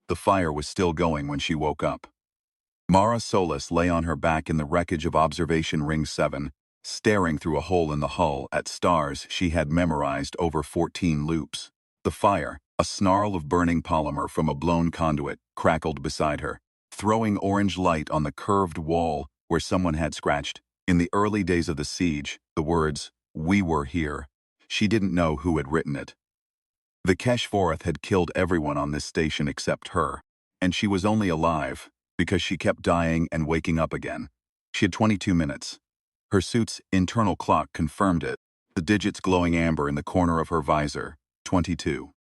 The fire was still going when she woke up. Mara Solis lay on her back in the wreckage of Observation Ring 7, staring through a hole in the hull at stars she had memorized over 14 loops. The fire, a snarl of burning polymer from a blown conduit, crackled beside her, throwing orange light on the curved wall where someone had scratched. In the early days of the siege, the words, "We were here." She didn't know who had written it. The Keshvorath had killed everyone on this station except her, and she was only alive because she kept dying and waking up again. She had 22 minutes. Her suit's internal clock confirmed it, the digits glowing amber in the corner of her visor, 22.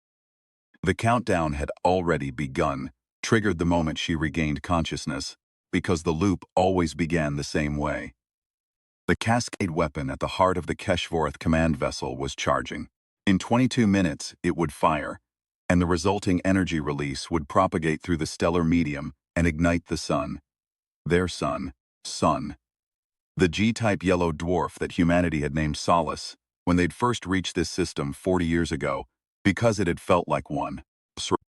The countdown had already begun, triggered the moment she regained consciousness, because the loop always began the same way. The cascade weapon at the heart of the Keshvorath command vessel was charging. In 22 minutes, it would fire, and the resulting energy release would propagate through the stellar medium and ignite the sun. Their sun. The G-type yellow dwarf that humanity had named Solace when they'd first reached this system 40 years ago, because it had felt like one.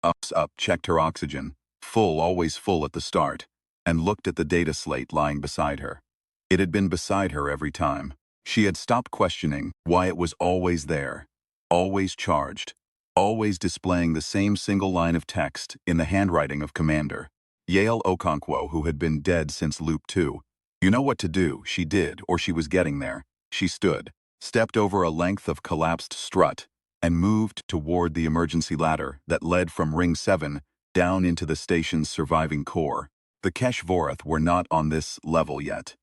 Up, checked her oxygen, full, always full at the start, and looked at the data slate lying beside her. It had been beside her every time. She had stopped questioning why it was always there, always charged, always displaying the same single line of text in the handwriting of Commander Yale Okonkwo, who had been dead since Loop 2. You know what to do, she did, or she was getting there. She stood, stepped over a length of collapsed strut, and moved toward the emergency ladder that led from Ring 7 down into the station's surviving core. The Keshvorath were not on this level yet.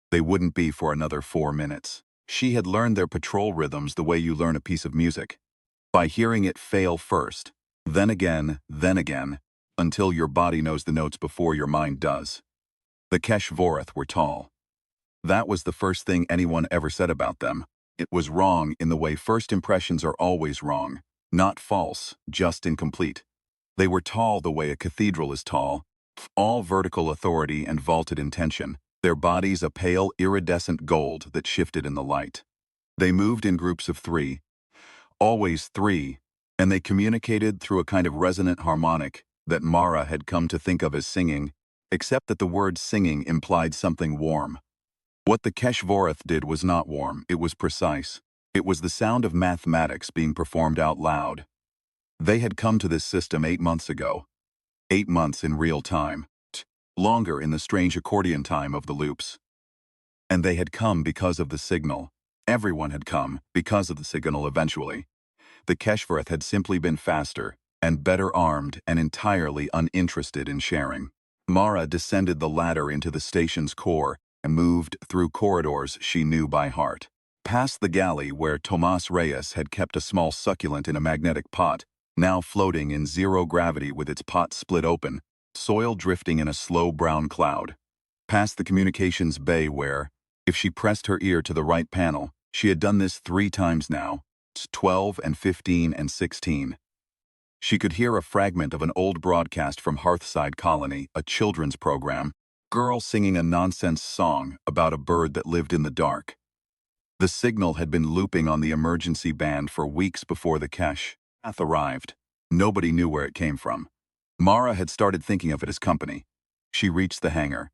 They wouldn't be for another 4 minutes. She had learned their patrol rhythms the way you learn a piece of music, by hearing it fail first, then again, until your body knows the notes before your mind does. The Keshvorath were tall. That was the first thing anyone ever said about them. It was wrong in the way first impressions are always wrong, not false, just incomplete. They were tall the way a cathedral is tall, all vertical authority and vaulted intention, their bodies a pale iridescent gold that shifted in the light. They moved in groups of 3, always 3, and they communicated through a kind of resonant harmonic that Mara had come to think of as singing, except that the word singing implied something warm. What the Keshvorath did was not warm, it was precise. It was the sound of mathematics being performed out loud. They had come to this system 8 months ago. 8 months in real time. Longer in the strange accordion time of the loops. And they had come because of the signal. Everyone had come because of the signal eventually. The Keshvorath had simply been faster and better armed and entirely uninterested in sharing. Mara descended the ladder into the station's core and moved through corridors she knew by heart. Past the galley where Tomas Reyes had kept a small succulent in a magnetic pot, now floating in zero gravity with its pot split open, soil drifting in a slow brown cloud. Past the communications bay where, if she pressed her ear to the right panel, she had done this 3 times now, 12 and 15 and 16. She could hear a fragment of an old broadcast from Hearthside Colony, a children's program, girl singing a nonsense song about a bird that lived in the dark. The signal had been looping on the emergency band for weeks before the Keshvorath arrived. Nobody knew where it came from. Mara had started thinking of it as company. She reached the hangar.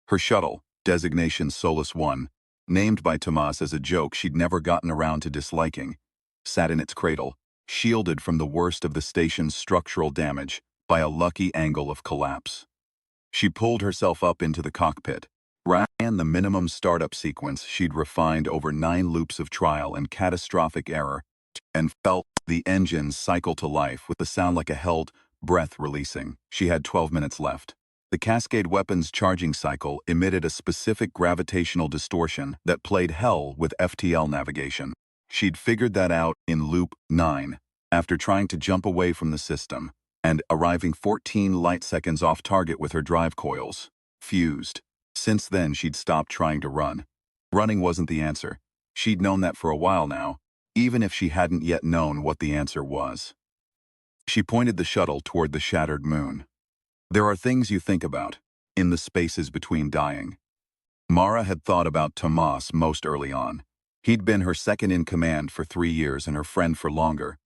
Her shuttle, designation Solus 1, named by Tomas as a joke she'd never gotten around to disliking, sat in its cradle, shielded from the worst of the station's structural damage by a lucky angle of collapse. She pulled herself up into the cockpit, ran the minimum startup sequence she'd refined over 9 loops of trial and catastrophic error, and felt the engines cycle to life with a sound like a held breath releasing. She had 12 minutes left. The Cascade weapon's charging cycle emitted a specific gravitational distortion that played hell with FTL navigation. She'd figured that out in Loop 9, after trying to jump away from the system, and arriving 14 light seconds off target with her drive coils fused. Since then, she'd stopped trying to run. Running wasn't the answer. She'd known that for a while now, even if she hadn't yet known what the answer was. She pointed the shuttle toward the shattered moon. There are things you think about, in the spaces between dying. Mara had thought about Tomas most early on. He'd been her second in command for 3 years and her friend for longer,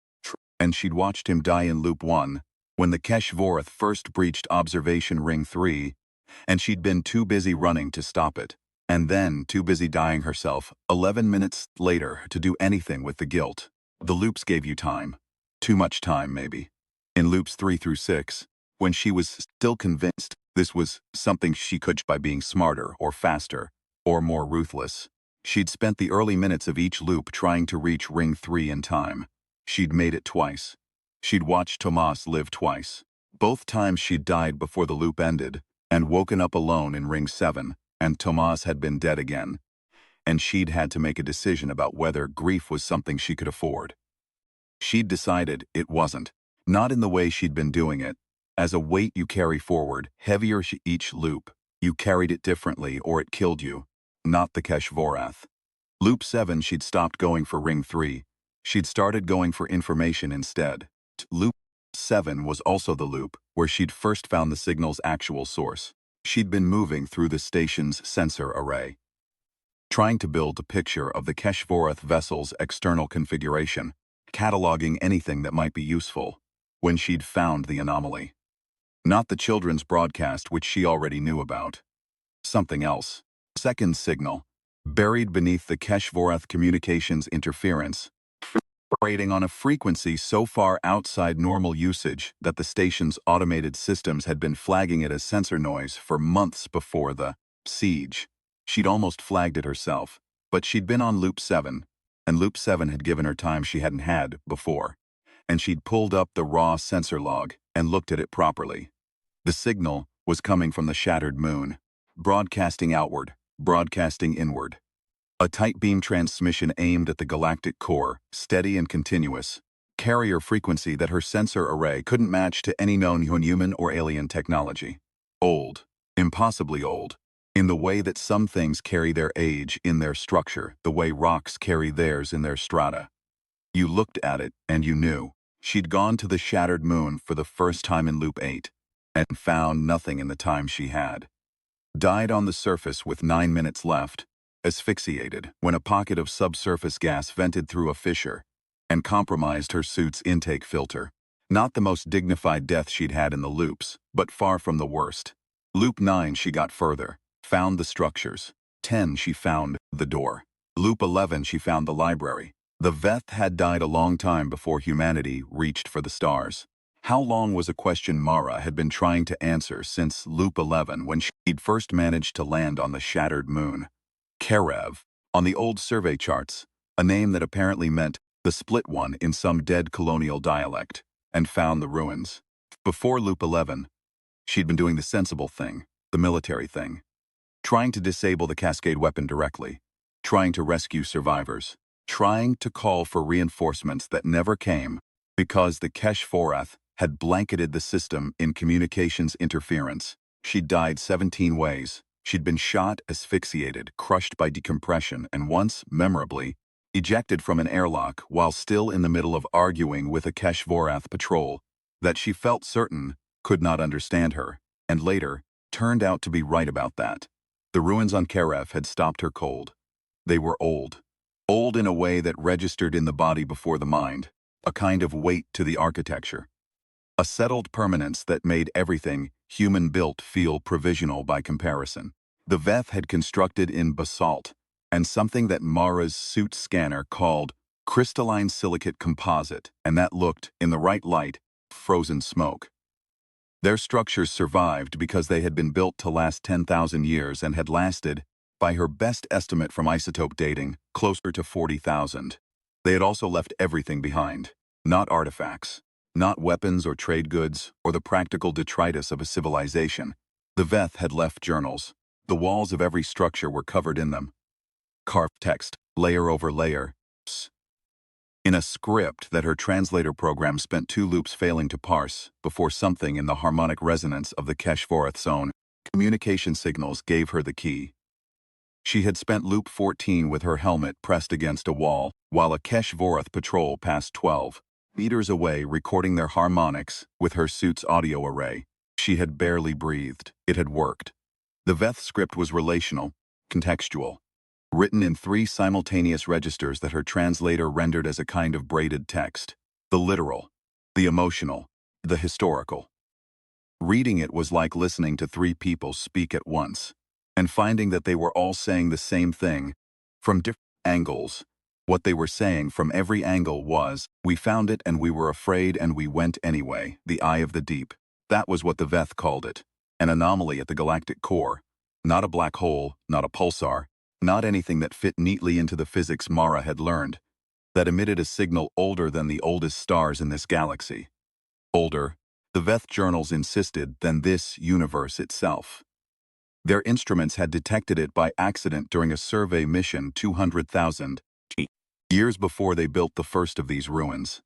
and she'd watched him die in Loop 1, when the Keshvorath first breached Observation Ring 3, and she'd been too busy running to stop it, and then too busy dying herself 11 minutes later to do anything with the guilt. The loops gave you time. Too much time, maybe. In loops 3 through 6, when she was still convinced this was something she could by being smarter or faster or more ruthless, she'd spent the early minutes of each loop trying to reach Ring 3 in time. She'd made it twice. She'd watched Tomas live twice. Both times she'd died before the loop ended and woken up alone in Ring 7, and Tomas had been dead again. And she'd had to make a decision about whether grief was something she could afford. She'd decided it wasn't, not in the way she'd been doing it. As a weight you carry forward, heavier each loop. You carried it differently or it killed you, not the Keshvorath. Loop 7 she'd stopped going for Ring 3. She'd started going for information instead. Loop 7 was also the loop where she'd first found the signal's actual source. She'd been moving through the station's sensor array, trying to build a picture of the Keshvorath vessel's external configuration, cataloging anything that might be useful, when she'd found the anomaly. Not the children's broadcast which she already knew about. Something else. Second signal, buried beneath the Keshvorath communications interference, operating on a frequency so far outside normal usage that the station's automated systems had been flagging it as sensor noise for months before the siege. She'd almost flagged it herself, but she'd been on Loop 7, and Loop 7 had given her time she hadn't had before, and she'd pulled up the raw sensor log and looked at it properly. The signal was coming from the shattered moon, broadcasting outward, broadcasting inward. A tight beam transmission aimed at the galactic core, steady and continuous, carrier frequency that her sensor array couldn't match to any known human or alien technology. Old, impossibly old, in the way that some things carry their age in their structure, the way rocks carry theirs in their strata. You looked at it and you knew. She'd gone to the shattered moon for the first time in Loop 8, and found nothing in the time she had. Died on the surface with 9 minutes left, asphyxiated when a pocket of subsurface gas vented through a fissure and compromised her suit's intake filter. Not the most dignified death she'd had in the loops, but far from the worst. Loop 9 she got further, found the structures. 10 she found the door. Loop 11 she found the library. The Veth had died a long time before humanity reached for the stars. How long was a question Mara had been trying to answer since Loop 11 when she'd first managed to land on the shattered moon. Karev, on the old survey charts, a name that apparently meant the split one in some dead colonial dialect, and found the ruins. Before Loop 11, she'd been doing the sensible thing, the military thing. Trying to disable the Cascade weapon directly. Trying to rescue survivors. Trying to call for reinforcements that never came because the Keshvorath had blanketed the system in communications interference. She'd died 17 ways. She'd been shot, asphyxiated, crushed by decompression, and once, memorably, ejected from an airlock while still in the middle of arguing with a Keshvorath patrol that she felt certain could not understand her, and later turned out to be right about that. The ruins on Karev had stopped her cold. They were old. Old in a way that registered in the body before the mind, a kind of weight to the architecture. A settled permanence that made everything human-built feel provisional by comparison. The Veth had constructed in basalt, and something that Mara's suit scanner called crystalline silicate composite, and that looked, in the right light, frozen smoke. Their structures survived because they had been built to last 10,000 years and had lasted, by her best estimate from isotope dating, closer to 40,000. They had also left everything behind, not artifacts. Not weapons or trade goods or the practical detritus of a civilization. The Veth had left journals. The walls of every structure were covered in them. Carved text, layer over layer, in a script that her translator program spent 2 loops failing to parse before something in the harmonic resonance of the Keshvorath's own communication signals gave her the key. She had spent Loop 14 with her helmet pressed against a wall while a Keshvorath patrol passed 12 meters away recording their harmonics with her suit's audio array. She had barely breathed. It had worked. The Veth script was relational, contextual, written in 3 simultaneous registers that her translator rendered as a kind of braided text. The literal, the emotional, The historical. Reading it was like listening to three people speak at once, and finding that they were all saying the same thing from different angles. What they were saying from every angle was, "We found it and we were afraid and we went anyway, the eye of the deep." That was what the Veth called it. An anomaly at the galactic core. Not a black hole, not a pulsar, not anything that fit neatly into the physics Mara had learned, that emitted a signal older than the oldest stars in this galaxy. Older, the Veth journals insisted, than this universe itself. Their instruments had detected it by accident during a survey mission 200,000 years before they built the first of these ruins.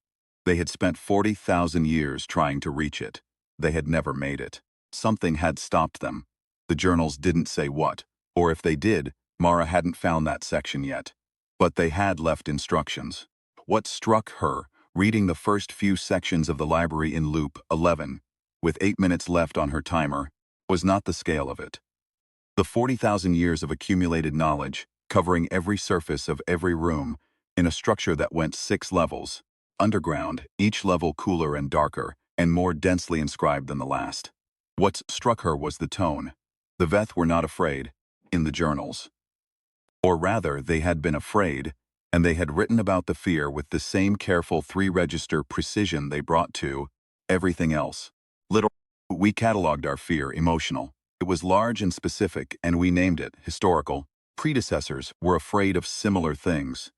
They had spent 40,000 years trying to reach it. They had never made it. Something had stopped them. The journals didn't say what, or if they did, Mara hadn't found that section yet. But they had left instructions. What struck her, reading the first few sections of the library in loop 11, with 8 minutes left on her timer, was not the scale of it. The 40,000 years of accumulated knowledge, covering every surface of every room, in a structure that went 6 levels, underground, each level cooler and darker, and more densely inscribed than the last. What struck her was the tone. The Veth were not afraid, in the journals. Or rather, they had been afraid, and they had written about the fear with the same careful 3-register precision they brought to everything else. We cataloged our fear emotional. It was large and specific, and we named it historical. Predecessors were afraid of similar things.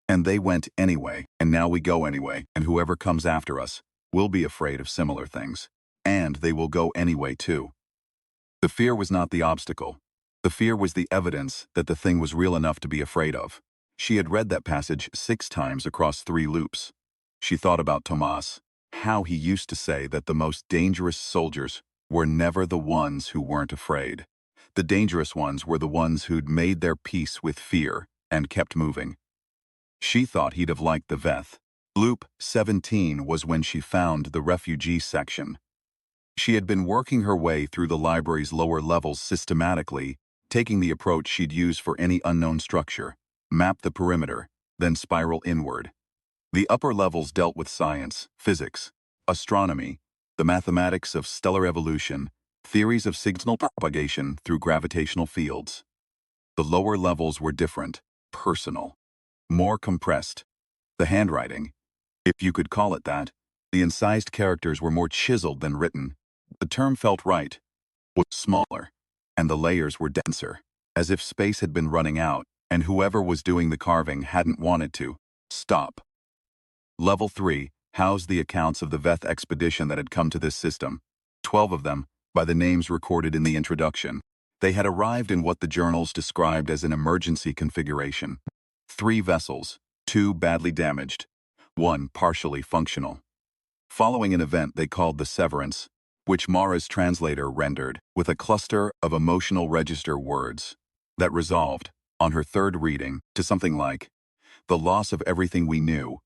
And they went anyway, and now we go anyway, and whoever comes after us will be afraid of similar things. And they will go anyway too. The fear was not the obstacle. The fear was the evidence that the thing was real enough to be afraid of. She had read that passage 6 times across 3 loops. She thought about Tomas, how he used to say that the most dangerous soldiers were never the ones who weren't afraid. The dangerous ones were the ones who'd made their peace with fear and kept moving. She thought he'd have liked the Veth. Loop 17 was when she found the refugee section. She had been working her way through the library's lower levels systematically, taking the approach she'd use for any unknown structure. Map the perimeter, then spiral inward. The upper levels dealt with science, physics, astronomy, the mathematics of stellar evolution, theories of signal propagation through gravitational fields. The lower levels were different, personal, more compressed. The handwriting, if you could call it that, the incised characters were more chiseled than written. The term felt right, was smaller, and the layers were denser, as if space had been running out, and whoever was doing the carving hadn't wanted to stop. Level 3 housed the accounts of the Veth expedition that had come to this system, 12 of them, by the names recorded in the introduction. They had arrived in what the journals described as an emergency configuration. 3 vessels, 2 badly damaged, 1 partially functional. Following an event they called the Severance, which Mara's translator rendered with a cluster of emotional register words that resolved, on her 3rd reading, to something like, the loss of everything we knew,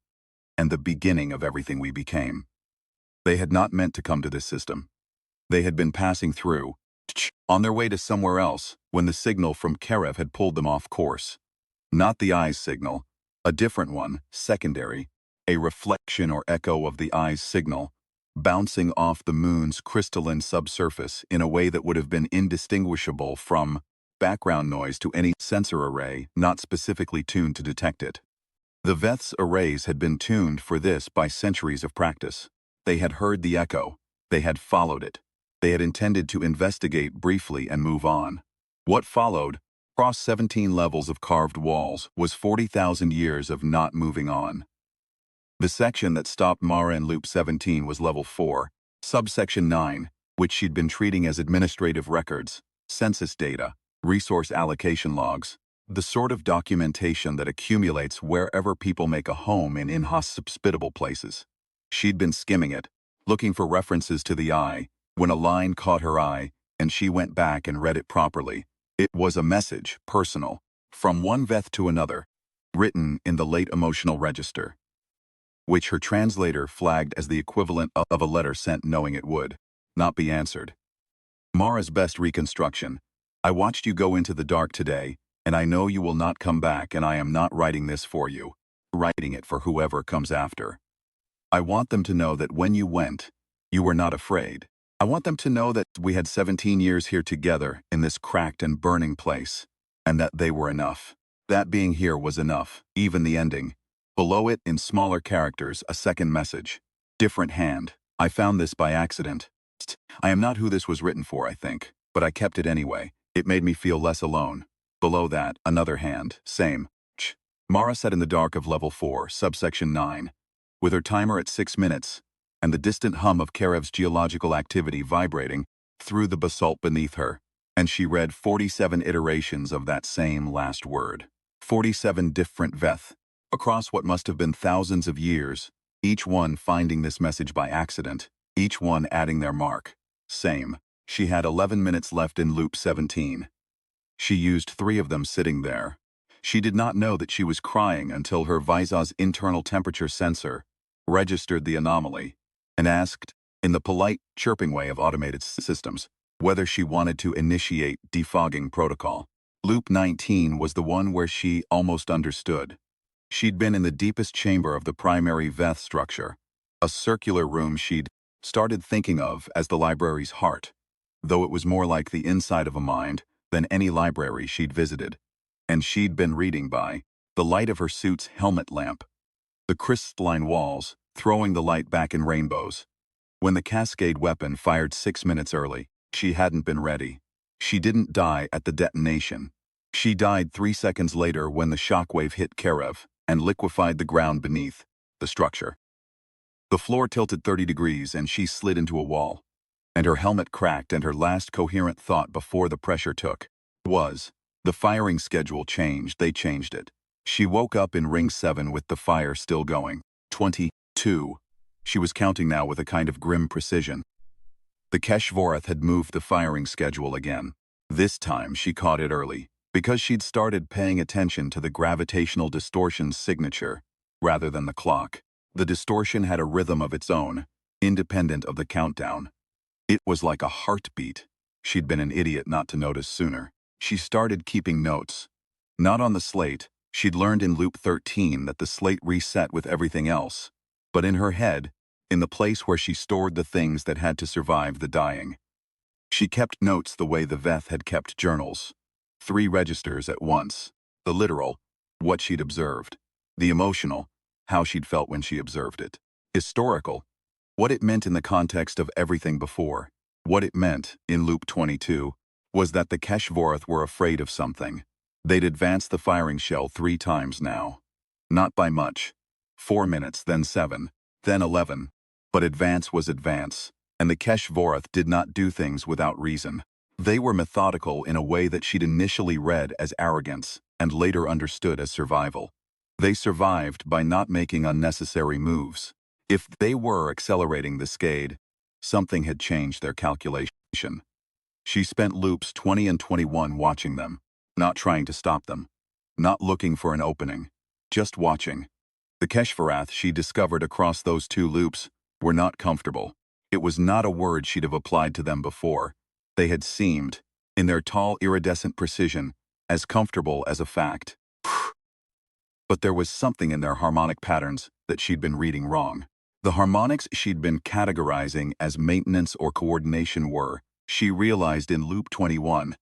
and the beginning of everything we became. They had not meant to come to this system. They had been passing through, on their way to somewhere else, when the signal from Karev had pulled them off course. Not the eye's signal, a different one, secondary, a reflection or echo of the eye's signal, bouncing off the moon's crystalline subsurface in a way that would have been indistinguishable from background noise to any sensor array not specifically tuned to detect it. The Veth's arrays had been tuned for this by centuries of practice. They had heard the echo. They had followed it. They had intended to investigate briefly and move on. What followed, across 17 levels of carved walls, was 40,000 years of not moving on. The section that stopped Mara in Loop 17 was Level 4, Subsection 9, which she'd been treating as administrative records, census data, resource allocation logs, the sort of documentation that accumulates wherever people make a home in inhospitable places. She'd been skimming it, looking for references to the eye, when a line caught her eye, and she went back and read it properly. It was a message, personal, from one Veth to another, written in the late emotional register, which her translator flagged as the equivalent of a letter sent knowing it would not be answered. Mara's best reconstruction. I watched you go into the dark today, and I know you will not come back, and I am not writing this for you. Writing it for whoever comes after. I want them to know that when you went, You were not afraid. I want them to know that we had 17 years here together in this cracked and burning place, and that they were enough. That being here was enough, even the ending. Below it, in smaller characters, a second message. Different hand. I found this by accident. I am not who this was written for, I think, but I kept it anyway. It made me feel less alone. Below that, another hand, same. Mara sat in the dark of level 4, subsection 9, with her timer at 6 minutes, and the distant hum of Karev's geological activity vibrating through the basalt beneath her, and she read 47 iterations of that same last word. 47 different Veth, across what must have been thousands of years, each one finding this message by accident, each one adding their mark. Same. She had 11 minutes left in loop 17. She used 3 of them sitting there. She did not know that she was crying until her Visa's internal temperature sensor registered the anomaly and asked, in the polite, chirping way of automated systems, whether she wanted to initiate defogging protocol. Loop 19 was the one where she almost understood. She'd been in the deepest chamber of the primary Veth structure, a circular room she'd started thinking of as the library's heart, though it was more like the inside of a mind than any library she'd visited. And she'd been reading by the light of her suit's helmet lamp, the crystalline walls throwing the light back in rainbows. When the Cascade weapon fired 6 minutes early, she hadn't been ready. She didn't die at the detonation. She died 3 seconds later when the shockwave hit Karev and liquefied the ground beneath the structure. The floor tilted 30 degrees and she slid into a wall, and her helmet cracked, and her last coherent thought before the pressure took was, the firing schedule changed, they changed it. She woke up in Ring 7 with the fire still going. 22. She was counting now with a kind of grim precision. The Keshvorath had moved the firing schedule again. This time she caught it early, because she'd started paying attention to the gravitational distortion's signature, rather than the clock. The distortion had a rhythm of its own, independent of the countdown. It was like a heartbeat. She'd been an idiot not to notice sooner. She started keeping notes. Not on the slate. She'd learned in loop 13 that the slate reset with everything else, but in her head, in the place where she stored the things that had to survive the dying. She kept notes the way the Veth had kept journals. 3 registers at once. The literal, what she'd observed. The emotional, how she'd felt when she observed it. Historical, what it meant in the context of everything before. What it meant, in loop 22, was that the Keshvorath were afraid of something. They'd advanced the firing shell 3 times now. Not by much. 4 minutes, then 7, then 11. But advance was advance, and the Keshvorath did not do things without reason. They were methodical in a way that she'd initially read as arrogance and later understood as survival. They survived by not making unnecessary moves. If they were accelerating the Cascade, something had changed their calculation. She spent loops 20 and 21 watching them, not trying to stop them, not looking for an opening, just watching. The Keshvorath she discovered across those 2 loops were not comfortable. It was not a word she'd have applied to them before. They had seemed, in their tall iridescent precision, as comfortable as a fact. But there was something in their harmonic patterns that she'd been reading wrong. The harmonics she'd been categorizing as maintenance or coordination were, she realized in loop 21,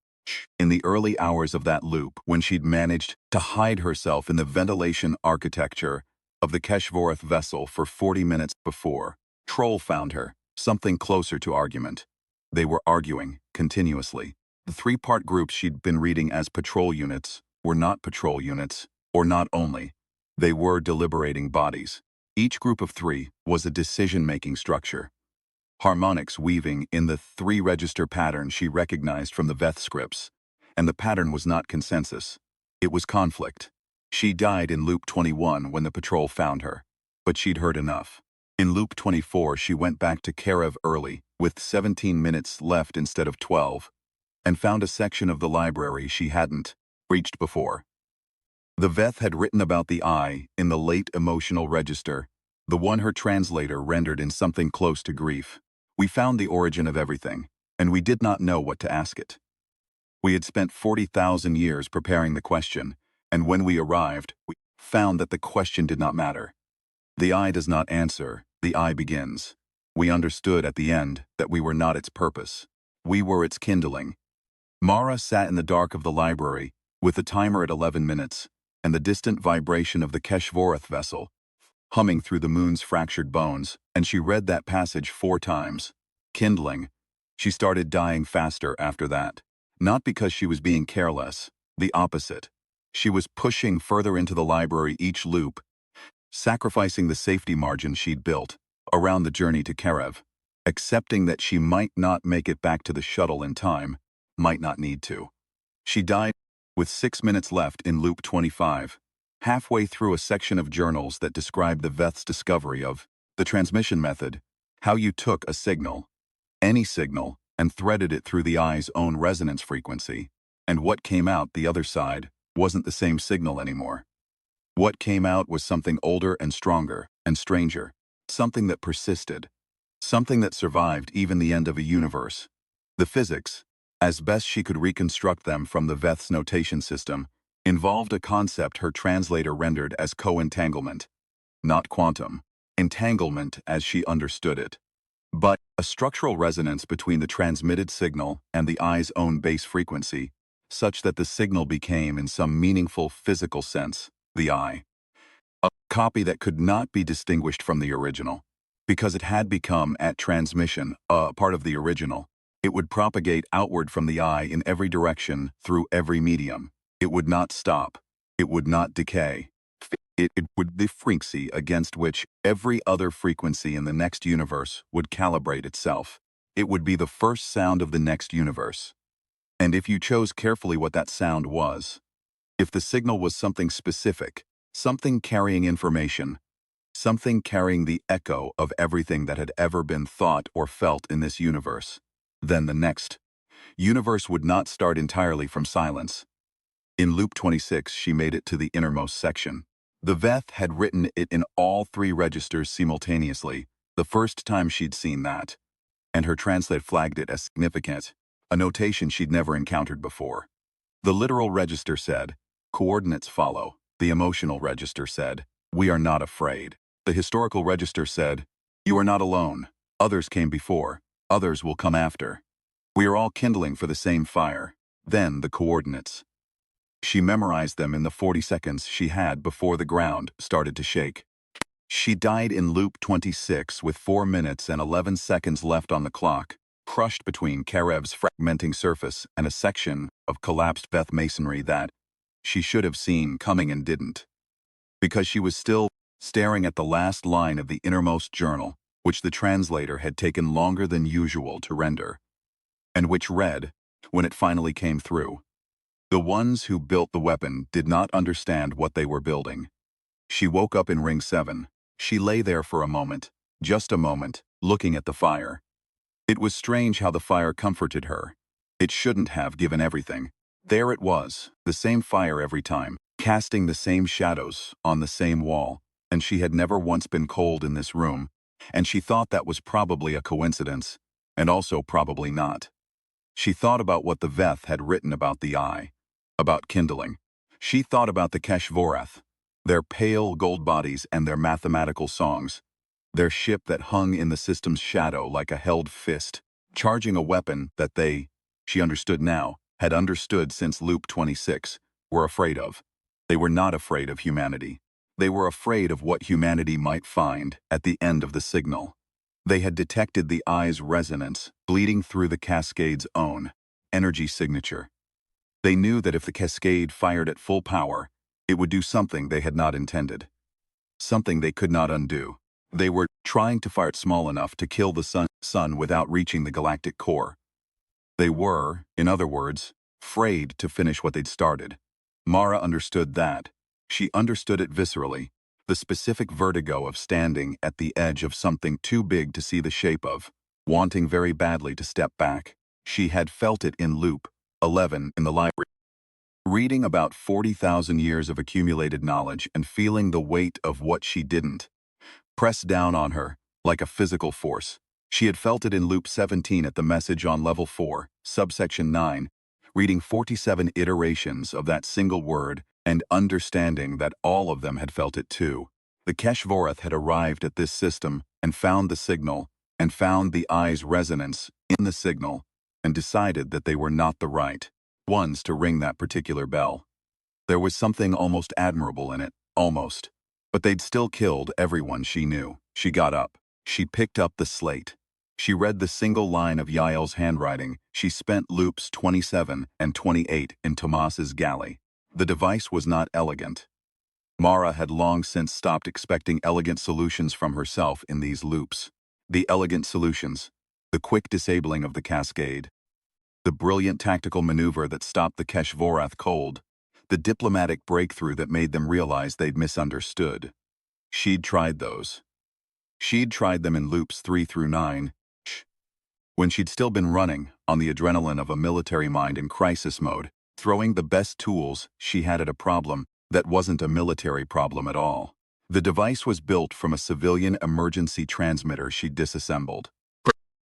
in the early hours of that loop when she'd managed to hide herself in the ventilation architecture of the Keshvorath vessel for 40 minutes before, Troll found her, something closer to argument. They were arguing, continuously. The 3-part groups she'd been reading as patrol units were not patrol units, or not only. They were deliberating bodies. Each group of 3 was a decision-making structure. Harmonics weaving in the 3-register pattern she recognized from the Veth scripts, and the pattern was not consensus. It was conflict. She died in loop 21 when the patrol found her, but she'd heard enough. In loop 24 she went back to Karev early, with 17 minutes left instead of 12, and found a section of the library she hadn't reached before. The Veth had written about the I in the late emotional register, the one her translator rendered in something close to grief. We found the origin of everything, and we did not know what to ask it. We had spent 40,000 years preparing the question, and when we arrived, we found that the question did not matter. The I does not answer, the I begins. We understood at the end that we were not its purpose. We were its kindling. Mara sat in the dark of the library, with the timer at 11 minutes, and the distant vibration of the Keshvorath vessel, humming through the moon's fractured bones, and she read that passage 4 times. Kindling. She started dying faster after that. Not because she was being careless, the opposite. She was pushing further into the library each loop, sacrificing the safety margin she'd built around the journey to Karev, accepting that she might not make it back to the shuttle in time, might not need to. She died with 6 minutes left in loop 25, halfway through a section of journals that described the Veth's discovery of the transmission method, how you took a signal, any signal, and threaded it through the eye's own resonance frequency, and what came out the other side wasn't the same signal anymore. What came out was something older and stronger and stranger, something that persisted, something that survived even the end of a universe. The physics, as best she could reconstruct them from the Veth's notation system, involved a concept her translator rendered as co-entanglement, not quantum, entanglement as she understood it, but a structural resonance between the transmitted signal and the eye's own base frequency, such that the signal became, in some meaningful physical sense, the eye. A copy that could not be distinguished from the original, because it had become, at transmission, a part of the original. It would propagate outward from the eye in every direction, through every medium. It would not stop. It would not decay. It would be the frequency against which every other frequency in the next universe would calibrate itself. It would be the first sound of the next universe. And if you chose carefully what that sound was, if the signal was something specific, something carrying information, something carrying the echo of everything that had ever been thought or felt in this universe, then the next universe would not start entirely from silence. In loop 26, she made it to the innermost section. The Veth had written it in all 3 registers simultaneously, the first time she'd seen that, and her translate flagged it as significant, a notation she'd never encountered before. The literal register said, "Coordinates follow." The emotional register said, "We are not afraid." The historical register said, "You are not alone. Others came before. Others will come after. We are all kindling for the same fire." Then the coordinates. She memorized them in the 40 seconds she had before the ground started to shake. She died in loop 26 with 4 minutes and 11 seconds left on the clock, crushed between Karev's fragmenting surface and a section of collapsed Veth masonry that she should have seen coming and didn't. Because she was still staring at the last line of the innermost journal, which the translator had taken longer than usual to render, and which read, when it finally came through, "The ones who built the weapon did not understand what they were building." She woke up in Ring 7. She lay there for a moment, just a moment, looking at the fire. It was strange how the fire comforted her. It shouldn't have, given everything. There it was, the same fire every time, casting the same shadows on the same wall, and she had never once been cold in this room, and she thought that was probably a coincidence, and also probably not. She thought about what the Veth had written about the eye, about kindling. She thought about the Keshvorath, their pale gold bodies and their mathematical songs, their ship that hung in the system's shadow like a held fist, charging a weapon that they, she understood now, had understood since loop 26, were afraid of. They were not afraid of humanity. They were afraid of what humanity might find at the end of the signal. They had detected the eye's resonance bleeding through the cascade's own energy signature. They knew that if the cascade fired at full power, it would do something they had not intended. Something they could not undo. They were trying to fire it small enough to kill the sun without reaching the galactic core. They were, in other words, afraid to finish what they'd started. Mara understood that. She understood it viscerally, the specific vertigo of standing at the edge of something too big to see the shape of, wanting very badly to step back. She had felt it in loop 11 in the library, reading about 40,000 years of accumulated knowledge and feeling the weight of what she didn't press down on her, like a physical force. She had felt it in loop 17 at the message on level 4, subsection 9, reading 47 iterations of that single word and understanding that all of them had felt it too. The Keshvorath had arrived at this system and found the signal and found the eye's resonance in the signal and decided that they were not the right ones to ring that particular bell. There was something almost admirable in it, almost. But they'd still killed everyone she knew. She got up. She picked up the slate. She read the single line of Yael's handwriting. She spent loops 27 and 28 in Tomas's galley. The device was not elegant. Mara had long since stopped expecting elegant solutions from herself in these loops. The elegant solutions, the quick disabling of the cascade, the brilliant tactical maneuver that stopped the Keshvorath cold, the diplomatic breakthrough that made them realize they'd misunderstood. She'd tried those. She'd tried them in loops 3 through 9, when she'd still been running on the adrenaline of a military mind in crisis mode, throwing the best tools she had at a problem that wasn't a military problem at all. The device was built from a civilian emergency transmitter she'd disassembled,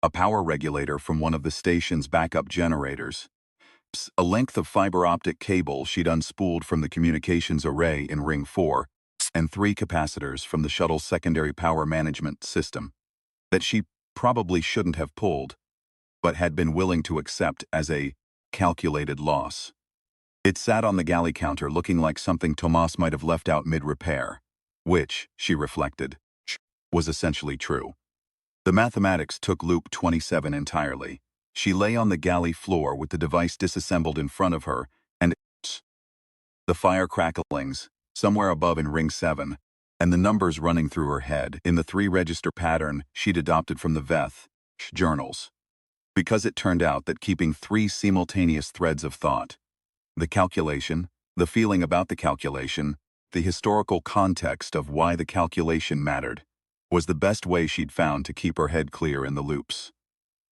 a power regulator from one of the station's backup generators, a length of fiber optic cable she'd unspooled from the communications array in Ring 4, and 3 capacitors from the shuttle's secondary power management system that she probably shouldn't have pulled, but had been willing to accept as a calculated loss. It sat on the galley counter looking like something Tomas might have left out mid-repair, which, she reflected, was essentially true. The mathematics took loop 27 entirely. She lay on the galley floor with the device disassembled in front of her, and the fire cracklings, somewhere above in Ring 7, and the numbers running through her head in the 3-register pattern she'd adopted from the Veth journals. Because it turned out that keeping 3 simultaneous threads of thought, the calculation, the feeling about the calculation, the historical context of why the calculation mattered, was the best way she'd found to keep her head clear in the loops.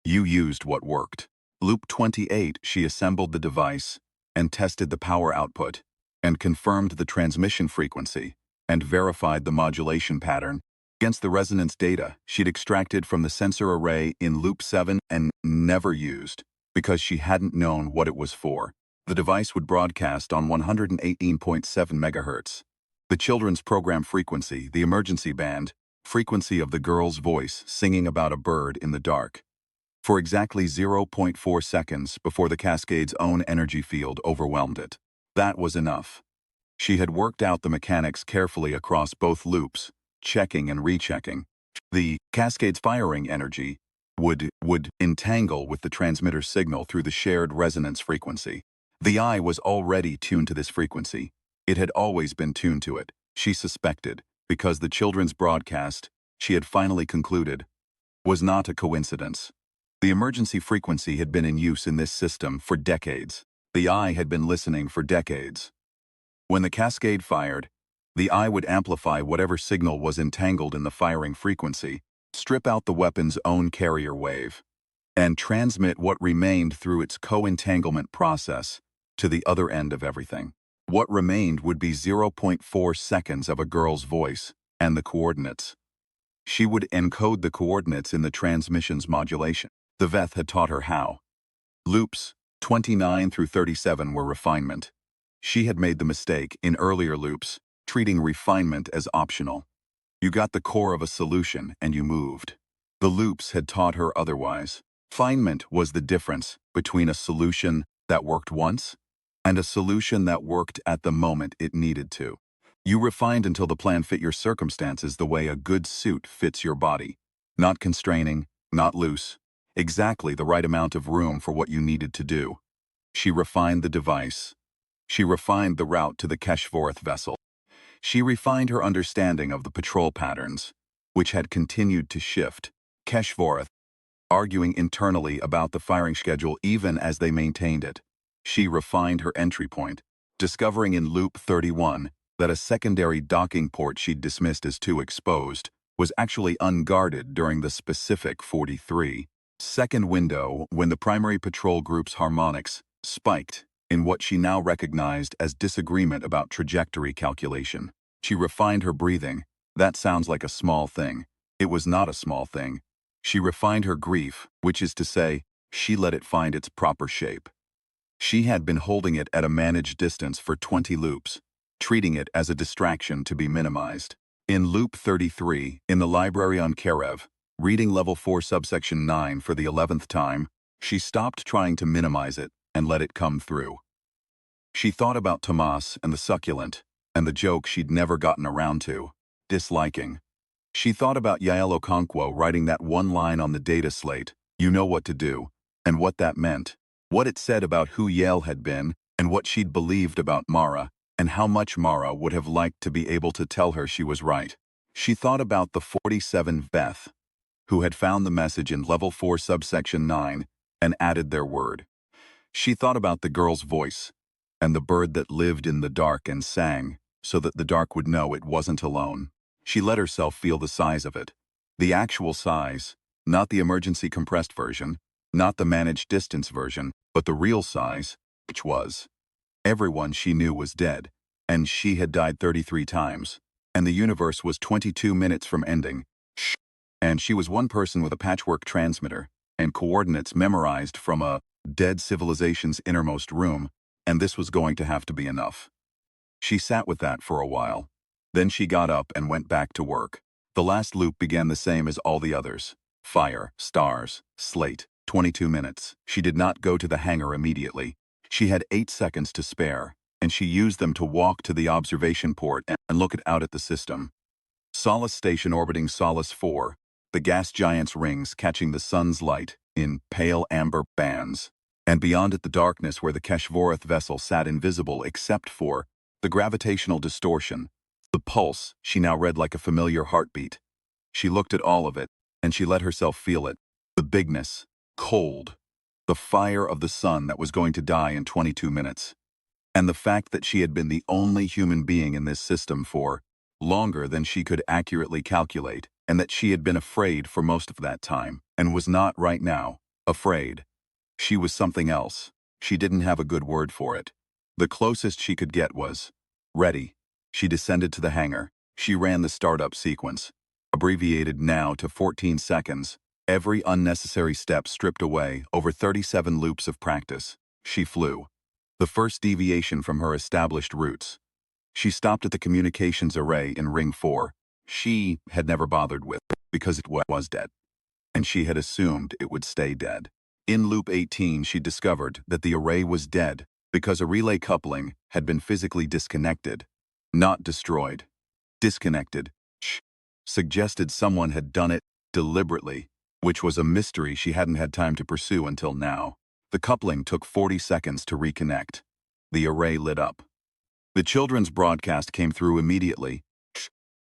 You used what worked. Loop 28, she assembled the device and tested the power output and confirmed the transmission frequency and verified the modulation pattern against the resonance data she'd extracted from the sensor array in Loop 7 and never used because she hadn't known what it was for. The device would broadcast on 118.7 MHz. The children's program frequency, the emergency band, frequency of the girl's voice singing about a bird in the dark, for exactly 0.4 seconds before the cascade's own energy field overwhelmed it. That was enough. She had worked out the mechanics carefully across both loops, checking and rechecking. The cascade's firing energy would entangle with the transmitter signal through the shared resonance frequency. The eye was already tuned to this frequency. It had always been tuned to it, she suspected, because the children's broadcast, she had finally concluded, was not a coincidence. The emergency frequency had been in use in this system for decades. The eye had been listening for decades. When the cascade fired, the eye would amplify whatever signal was entangled in the firing frequency, strip out the weapon's own carrier wave, and transmit what remained through its co-entanglement process to the other end of everything. What remained would be 0.4 seconds of a girl's voice and the coordinates. She would encode the coordinates in the transmission's modulation. The Veth had taught her how. Loops 29 through 37 were refinement. She had made the mistake, in earlier loops, treating refinement as optional. You got the core of a solution and you moved. The loops had taught her otherwise. Refinement was the difference between a solution that worked once and a solution that worked at the moment it needed to. You refined until the plan fit your circumstances the way a good suit fits your body. Not constraining, not loose. Exactly the right amount of room for what you needed to do. She refined the device. She refined the route to the Keshvorath vessel. She refined her understanding of the patrol patterns, which had continued to shift. Keshvorath, arguing internally about the firing schedule even as they maintained it. She refined her entry point, discovering in Loop 31 that a secondary docking port she'd dismissed as too exposed was actually unguarded during the specific 43-second window when the primary patrol group's harmonics spiked in what she now recognized as disagreement about trajectory calculation. She refined her breathing. That sounds like a small thing. It was not a small thing. She refined her grief, which is to say, she let it find its proper shape. She had been holding it at a managed distance for 20 loops, treating it as a distraction to be minimized. In Loop 33, in the library on Karev, Reading level 4 subsection 9 for the 11th time, she stopped trying to minimize it and let it come through. She thought about Tomas and the succulent, and the joke she'd never gotten around to, disliking. She thought about Yael Okonkwo writing that one line on the data slate, "You know what to do," and what that meant, what it said about who Yael had been, and what she'd believed about Mara, and how much Mara would have liked to be able to tell her she was right. She thought about the 47 Beth, who had found the message in level 4 subsection 9 and added their word. She thought about the girl's voice, and the bird that lived in the dark and sang, so that the dark would know it wasn't alone. She let herself feel the size of it. The actual size, not the emergency compressed version, not the managed distance version, but the real size, which was. Everyone she knew was dead, and she had died 33 times, and the universe was 22 minutes from ending. And she was one person with a patchwork transmitter, and coordinates memorized from a dead civilization's innermost room, and this was going to have to be enough. She sat with that for a while. Then she got up and went back to work. The last loop began the same as all the others. Fire, stars, slate, 22 minutes. She did not go to the hangar immediately. She had 8 seconds to spare, and she used them to walk to the observation port and look out at the system. Solace Station orbiting Solace 4, the gas giant's rings catching the sun's light in pale amber bands, and beyond it the darkness where the Keshvorath vessel sat invisible except for the gravitational distortion. The pulse she now read like a familiar heartbeat. She looked at all of it, and she let herself feel it. The bigness, cold, the fire of the sun that was going to die in 22 minutes. And the fact that she had been the only human being in this system for longer than she could accurately calculate, and that she had been afraid for most of that time, and was not right now afraid. She was something else. She didn't have a good word for it. The closest she could get was ready. She descended to the hangar. She ran the startup sequence, abbreviated now to 14 seconds, every unnecessary step stripped away, over 37 loops of practice. She flew. The first deviation from her established routes. She stopped at the communications array in Ring 4. She had never bothered with, because it was dead. And she had assumed it would stay dead. In Loop 18 she discovered that the array was dead because a relay coupling had been physically disconnected. Not destroyed. Disconnected. Suggested someone had done it deliberately, which was a mystery she hadn't had time to pursue until now. The coupling took 40 seconds to reconnect. The array lit up. The children's broadcast came through immediately,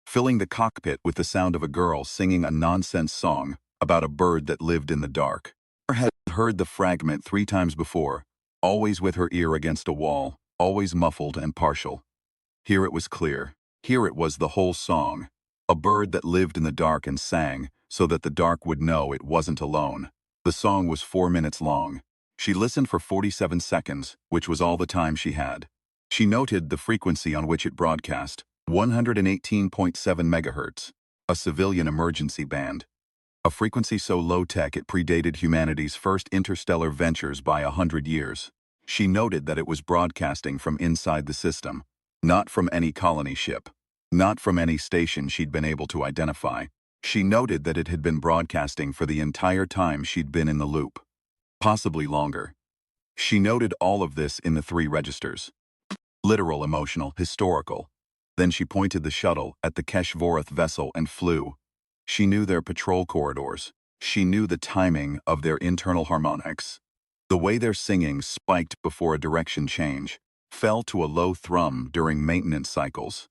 filling the cockpit with the sound of a girl singing a nonsense song about a bird that lived in the dark. Her had heard the fragment 3 times before, always with her ear against a wall, always muffled and partial. Here it was clear. Here it was the whole song. A bird that lived in the dark and sang, so that the dark would know it wasn't alone. The song was 4 minutes long. She listened for 47 seconds, which was all the time she had. She noted the frequency on which it broadcast, 118.7 megahertz, a civilian emergency band. A frequency so low-tech it predated humanity's first interstellar ventures by 100 years. She noted that it was broadcasting from inside the system, not from any colony ship, not from any station she'd been able to identify. She noted that it had been broadcasting for the entire time she'd been in the loop, possibly longer. She noted all of this in the 3 registers. Literal, emotional, historical. Then she pointed the shuttle at the Keshvorath vessel and flew. She knew their patrol corridors. She knew the timing of their internal harmonics. The way their singing spiked before a direction change, fell to a low thrum during maintenance cycles,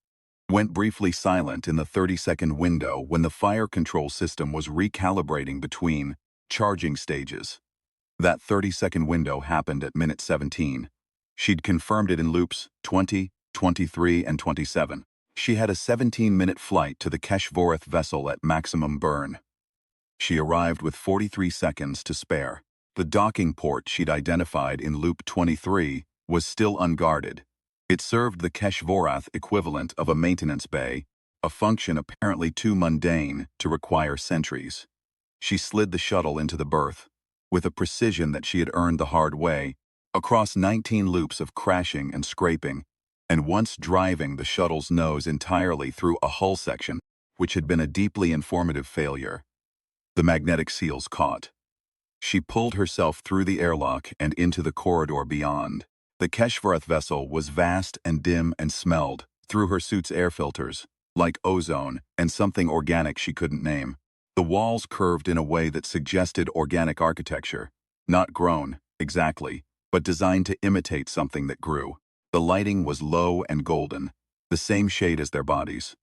went briefly silent in the 30-second window when the fire control system was recalibrating between charging stages. That 30-second window happened at minute 17. She'd confirmed it in loops 20, 23, and 27. She had a 17-minute flight to the Keshvorath vessel at maximum burn. She arrived with 43 seconds to spare. The docking port she'd identified in loop 23 was still unguarded. It served the Keshvorath equivalent of a maintenance bay, a function apparently too mundane to require sentries. She slid the shuttle into the berth, with a precision that she had earned the hard way, across 19 loops of crashing and scraping, and once driving the shuttle's nose entirely through a hull section, which had been a deeply informative failure. The magnetic seals caught. She pulled herself through the airlock and into the corridor beyond. The Keshvareth vessel was vast and dim and smelled, through her suit's air filters, like ozone and something organic she couldn't name. The walls curved in a way that suggested organic architecture, not grown, exactly, but designed to imitate something that grew. The lighting was low and golden, the same shade as their bodies.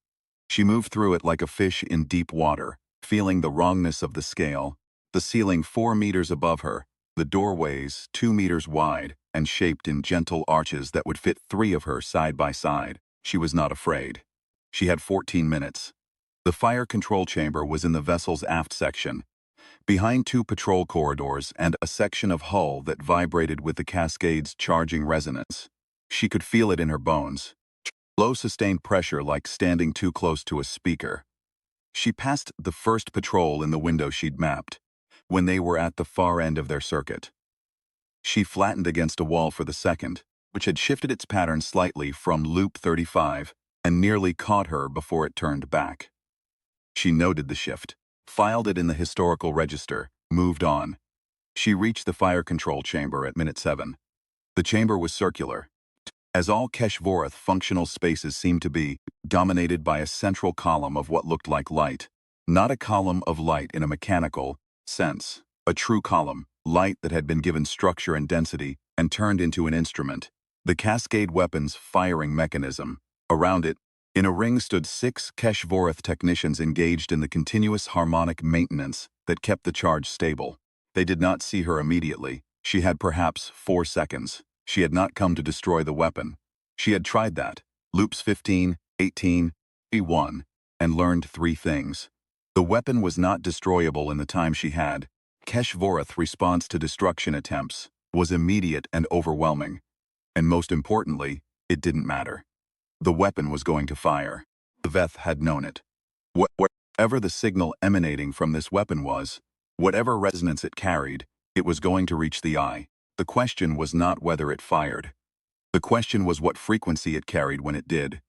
She moved through it like a fish in deep water, feeling the wrongness of the scale. The ceiling 4 meters above her, the doorways 2 meters wide and shaped in gentle arches that would fit 3 of her side by side. She was not afraid. She had 14 minutes. The fire control chamber was in the vessel's aft section, behind 2 patrol corridors and a section of hull that vibrated with the cascade's charging resonance. She could feel it in her bones. Low sustained pressure like standing too close to a speaker. She passed the first patrol in the window she'd mapped, when they were at the far end of their circuit. She flattened against a wall for the second, which had shifted its pattern slightly from loop 35, and nearly caught her before it turned back. She noted the shift, filed it in the historical register, moved on. She reached the fire control chamber at minute 7. The chamber was circular, as all Keshvareth functional spaces seemed to be, dominated by a central column of what looked like light. Not a column of light in a mechanical sense, a true column, light that had been given structure and density and turned into an instrument. The Cascade weapon's firing mechanism. Around it, in a ring stood 6 Keshvareth technicians engaged in the continuous harmonic maintenance that kept the charge stable. They did not see her immediately. She had perhaps 4 seconds. She had not come to destroy the weapon. She had tried that, loops 15, 18, 31, and learned 3 things. The weapon was not destroyable in the time she had. Keshvareth's response to destruction attempts was immediate and overwhelming. And most importantly, it didn't matter. The weapon was going to fire. The Veth had known it. Whatever the signal emanating from this weapon was, whatever resonance it carried, it was going to reach the eye. The question was not whether it fired. The question was what frequency it carried when it did.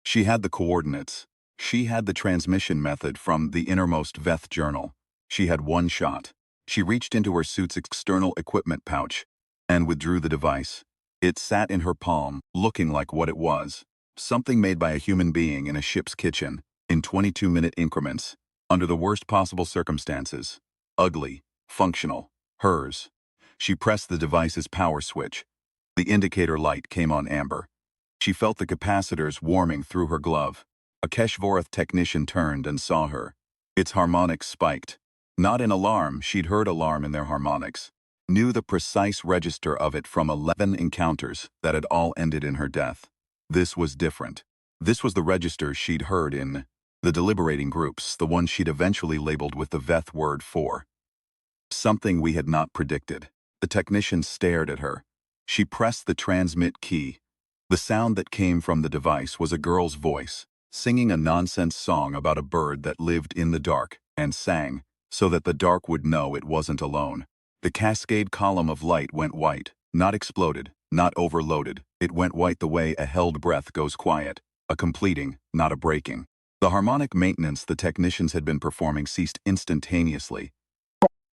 She had the coordinates. She had the transmission method from the innermost Veth journal. She had one shot. She reached into her suit's external equipment pouch and withdrew the device. It sat in her palm, looking like what it was. Something made by a human being in a ship's kitchen, in 22-minute increments, under the worst possible circumstances. Ugly, functional, hers. She pressed the device's power switch. The indicator light came on amber. She felt the capacitors warming through her glove. A Keshvareth technician turned and saw her. Its harmonics spiked. Not in alarm, she'd heard alarm in their harmonics. Knew the precise register of it from 11 encounters that had all ended in her death. This was different. This was the register she'd heard in the deliberating groups, the one she'd eventually labeled with the Veth word 4. Something we had not predicted. The technician stared at her. She pressed the transmit key. The sound that came from the device was a girl's voice, singing a nonsense song about a bird that lived in the dark and sang, so that the dark would know it wasn't alone. The cascade column of light went white, not exploded, not overloaded. It went white the way a held breath goes quiet, a completing, not a breaking. The harmonic maintenance the technicians had been performing ceased instantaneously.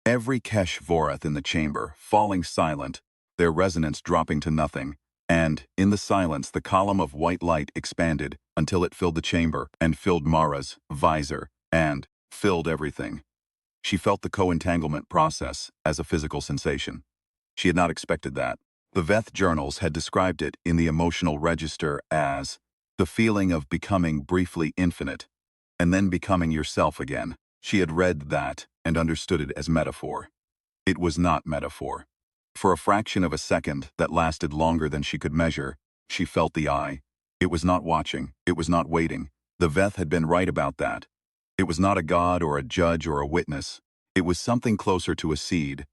Every Keshvareth in the chamber, falling silent, their resonance dropping to nothing, and, in the silence, the column of white light expanded until it filled the chamber and filled Mara's visor and filled everything. She felt the co-entanglement process as a physical sensation. She had not expected that. The Veth journals had described it in the emotional register as the feeling of becoming briefly infinite and then becoming yourself again. She had read that and understood it as metaphor. It was not metaphor. For a fraction of a second that lasted longer than she could measure, she felt the eye. It was not watching. It was not waiting. The Veth had been right about that. It was not a god or a judge or a witness. It was something closer to a seed.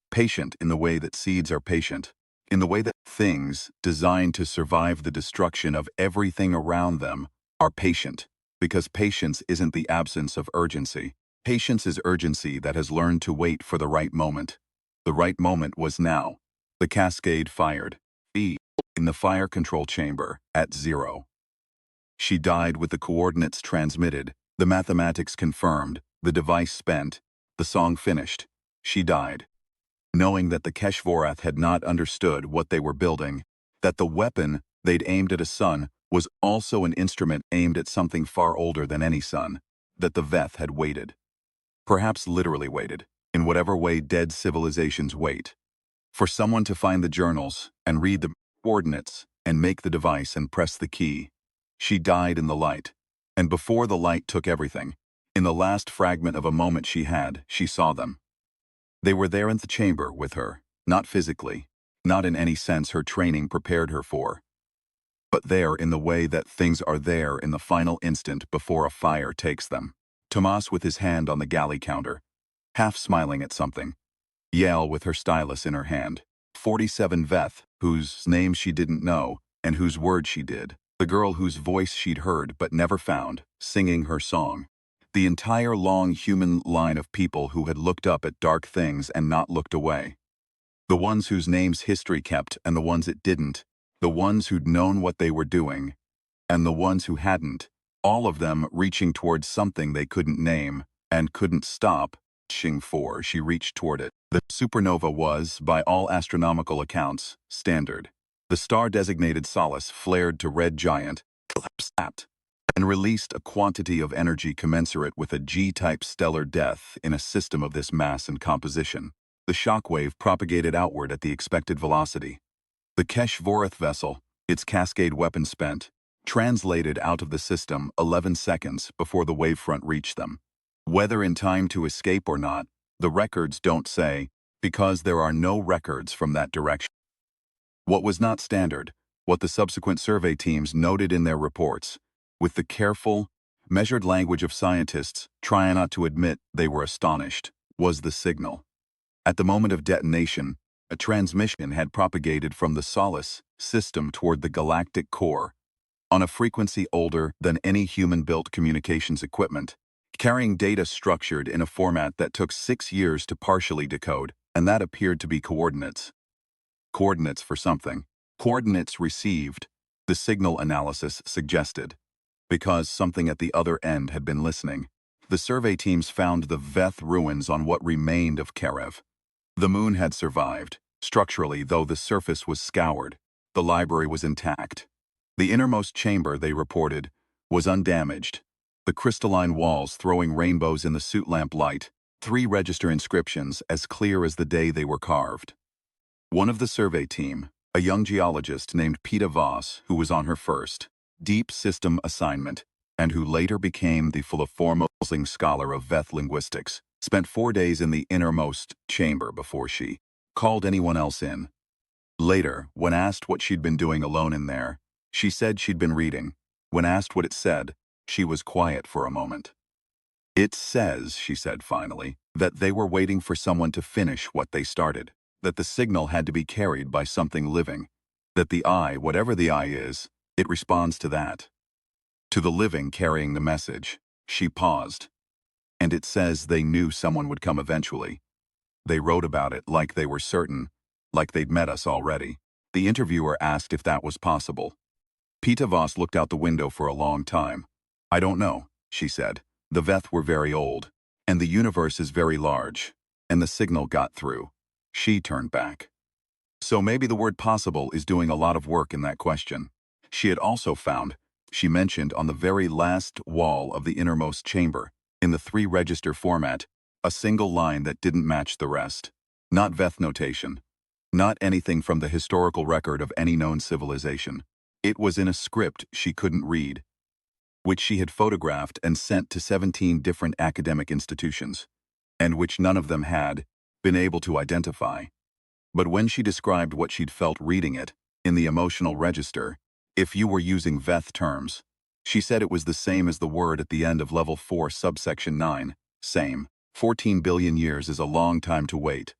Patient in the way that seeds are patient. In the way that things designed to survive the destruction of everything around them are patient. Because patience isn't the absence of urgency. Patience is urgency that has learned to wait for the right moment. The right moment was now. The cascade fired. E. In the fire control chamber, at 0. She died with the coordinates transmitted, the mathematics confirmed, the device spent, The song finished. She died, knowing that the Keshvorath had not understood what they were building, that the weapon they'd aimed at a sun was also an instrument aimed at something far older than any sun, that the Veth had waited. Perhaps literally waited, in whatever way dead civilizations wait. For someone to find the journals and read the coordinates and make the device and press the key. She died in the light. And before the light took everything, in the last fragment of a moment she had, she saw them. They were there in the chamber with her, not physically, not in any sense her training prepared her for, but there in the way that things are there in the final instant before a fire takes them. Tomas with his hand on the galley counter, half smiling at something. Yael with her stylus in her hand. 47 Veth, whose name she didn't know, and whose word she did. The girl whose voice she'd heard but never found, singing her song. The entire long human line of people who had looked up at dark things and not looked away. The ones whose names history kept and the ones it didn't. The ones who'd known what they were doing, and the ones who hadn't. All of them reaching towards something they couldn't name and couldn't stop. Reaching for, she reached toward it. The supernova was, by all astronomical accounts, standard. The star-designated Solace flared to red giant, collapsed, and released a quantity of energy commensurate with a G-type stellar death in a system of this mass and composition. The shockwave propagated outward at the expected velocity. The Keshvorath vessel, its cascade weapon spent, translated out of the system 11 seconds before the wavefront reached them. Whether in time to escape or not, the records don't say, because there are no records from that direction. What was not standard, what the subsequent survey teams noted in their reports, with the careful, measured language of scientists trying not to admit they were astonished, was the signal. At the moment of detonation, a transmission had propagated from the Solace system toward the galactic core, on a frequency older than any human-built communications equipment, carrying data structured in a format that took 6 years to partially decode, and that appeared to be coordinates. Coordinates for something. Coordinates received, the signal analysis suggested, because something at the other end had been listening. The survey teams found the Veth ruins on what remained of Karev. The moon had survived, structurally, though the surface was scoured. The library was intact. The innermost chamber, they reported, was undamaged. The crystalline walls throwing rainbows in the suit lamp light, 3 register inscriptions as clear as the day they were carved. One of the survey team, a young geologist named Peta Voss, who was on her first deep system assignment, and who later became the foremost scholar of Veth linguistics, spent 4 days in the innermost chamber before she called anyone else in. Later, when asked what she'd been doing alone in there, she said she'd been reading. When asked what it said, she was quiet for a moment. It says, she said finally, that they were waiting for someone to finish what they started, that the signal had to be carried by something living, that the eye, whatever the eye is, it responds to that. To the living carrying the message. She paused. And it says they knew someone would come eventually. They wrote about it like they were certain, like they'd met us already. The interviewer asked if that was possible. Peta Voss looked out the window for a long time. I don't know, she said. The Veth were very old, and the universe is very large, and the signal got through. She turned back. So maybe the word possible is doing a lot of work in that question. She had also found, she mentioned on the very last wall of the innermost chamber, in the 3-register format, a single line that didn't match the rest. Not Veth notation. Not anything from the historical record of any known civilization. It was in a script she couldn't read, which she had photographed and sent to 17 different academic institutions, and which none of them had been able to identify. But when she described what she'd felt reading it, in the emotional register, if you were using Veth terms, she said it was the same as the word at the end of level 4 subsection 9, same. 14 billion years is a long time to wait.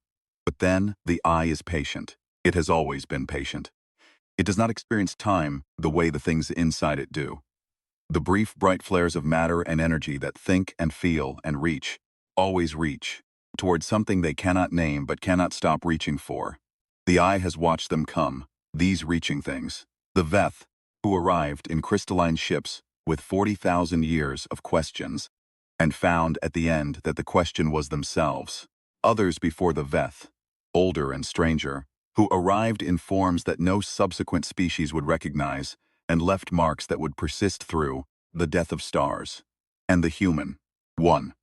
But then, the eye is patient. It has always been patient. It does not experience time the way the things inside it do. The brief, bright flares of matter and energy that think and feel and reach, always reach, towards something they cannot name but cannot stop reaching for. The eye has watched them come, these reaching things. The Veth, who arrived in crystalline ships with 40,000 years of questions, and found at the end that the question was themselves. Others before the Veth, older and stranger, who arrived in forms that no subsequent species would recognize and left marks that would persist through the death of stars. And the human. 1.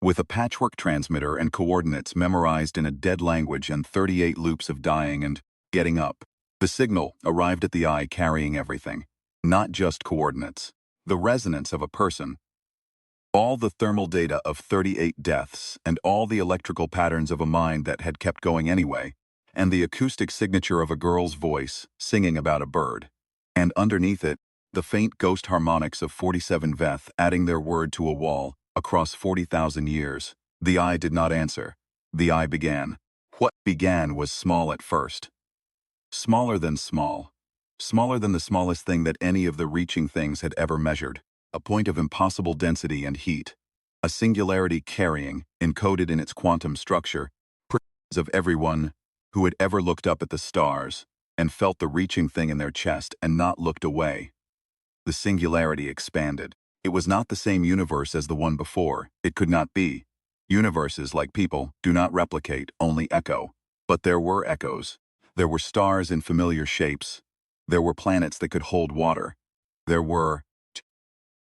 With a patchwork transmitter and coordinates memorized in a dead language and 38 loops of dying and getting up, the signal arrived at the eye carrying everything, not just coordinates, the resonance of a person, all the thermal data of 38 deaths and all the electrical patterns of a mind that had kept going anyway, and the acoustic signature of a girl's voice singing about a bird. And underneath it, the faint ghost harmonics of 47 Veth adding their word to a wall across 40,000 years. The eye did not answer. The eye began. What began was small at first. Smaller than small. Smaller than the smallest thing that any of the reaching things had ever measured. A point of impossible density and heat. A singularity carrying, encoded in its quantum structure, perceptions of everyone who had ever looked up at the stars and felt the reaching thing in their chest and not looked away. The singularity expanded. It was not the same universe as the one before. It could not be. Universes, like people, do not replicate, only echo. But there were echoes. There were stars in familiar shapes. There were planets that could hold water. There were,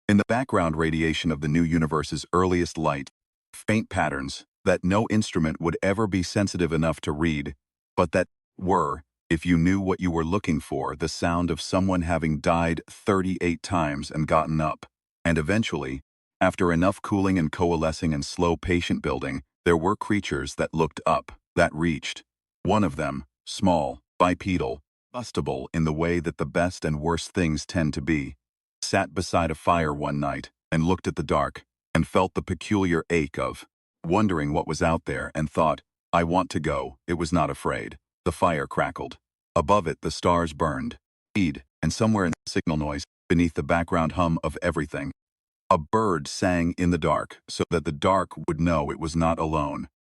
in the background radiation of the new universe's earliest light, faint patterns that no instrument would ever be sensitive enough to read, but that were, if you knew what you were looking for, the sound of someone having died 38 times and gotten up. And eventually, after enough cooling and coalescing and slow patient building, there were creatures that looked up, that reached. One of them, small, bipedal, bustable in the way that the best and worst things tend to be, sat beside a fire one night and looked at the dark and felt the peculiar ache of wondering what was out there and thought, I want to go. It was not afraid. The fire crackled. Above it, the stars burned. And somewhere in the signal noise, beneath the background hum of everything, a bird sang in the dark so that the dark would know it was not alone.